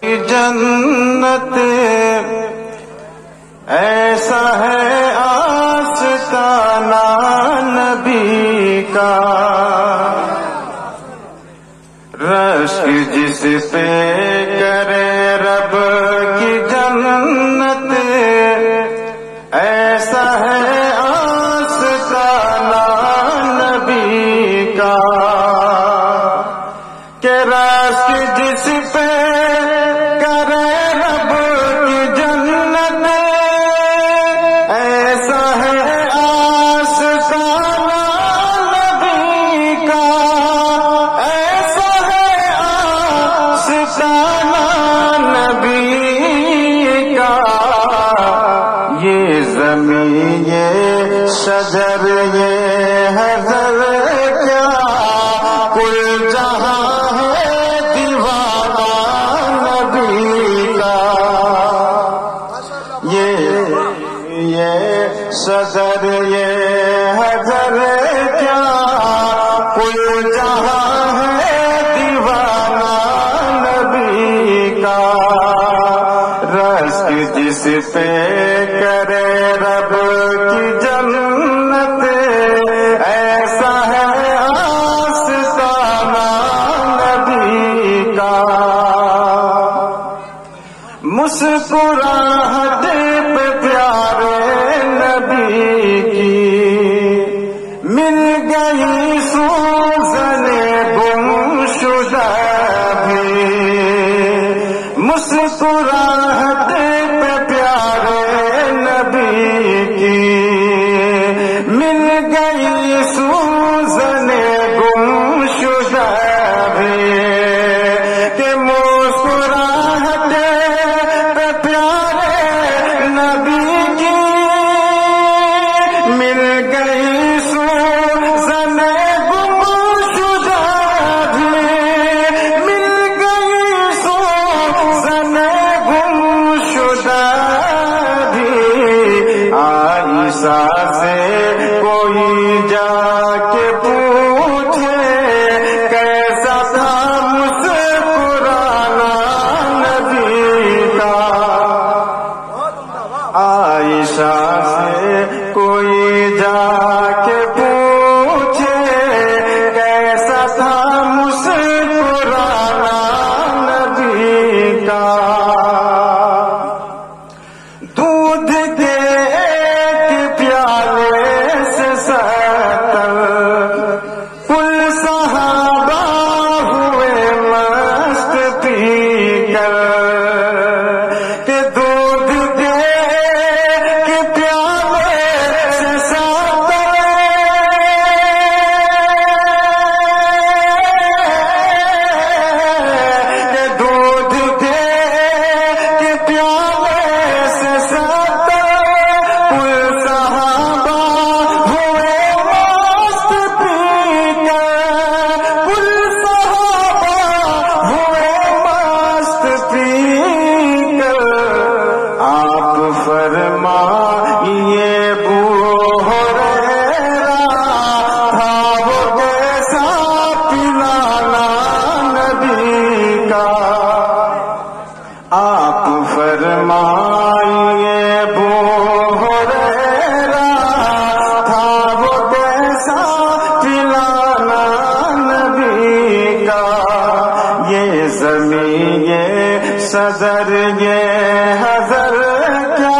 جنت ایسا ہے آستانہ نبی کا، رشک جس پہ کرے رب کی جنت ایسا ہے آستانہ نبی کا، کہ رشک جس پہ کرے رب کی جنت ایسا ہے آستانہ نبی کا، ایسا ہے آستانہ نبی کا، یہ زمین یہ شجر یہ حضر کیا کل جہاں ہے دیوانہ نبی کا، یہ شجر یہ حضر کیا کل جہاں ہے دیوانہ نبی کا، رشک جس پہ کرے رب کی جنت ایسا ہے آستانہ نبی کا، مسکراہٹ پہ پیارے نبی کی مل گئی سوزن گمشدہ بھی، مسکراہٹ پہ پیارے نبی کی مل گئی سوزن گمشدہ بھی، کہ مسکراہٹ پہ پیارے نبی کی مل گئی سوزن گمشدہ بھی، مل گئی سوزن گمشدہ بھی، عائشہ سے کوئی جا کے پوچھے کیسا تھا مسکرانا نبی کا، عائشہ سے کوئی جا کے پوچھے کیسا تھا مسکرانا نبی کا، دودھ کے ایک پیالے سے ستر کل صحابہ ہوئے مست پی کر، کہ دودھ کے ایک پیالے سے ستر کہ دودھ کے ایک پیالے سے ستر کل صحابہ ہوئے مست پی کر، کل صحابہ ہوئے مست پی کر، آپ فرمائیے ابو ہریرہ تھا وہ کیسا پلانا نبی کا، آپ فرمائیے ابو ہریرہ تھا وہ کیسا پلانا نبی کا، یہ زمین یہ صدر یہ حضر کیا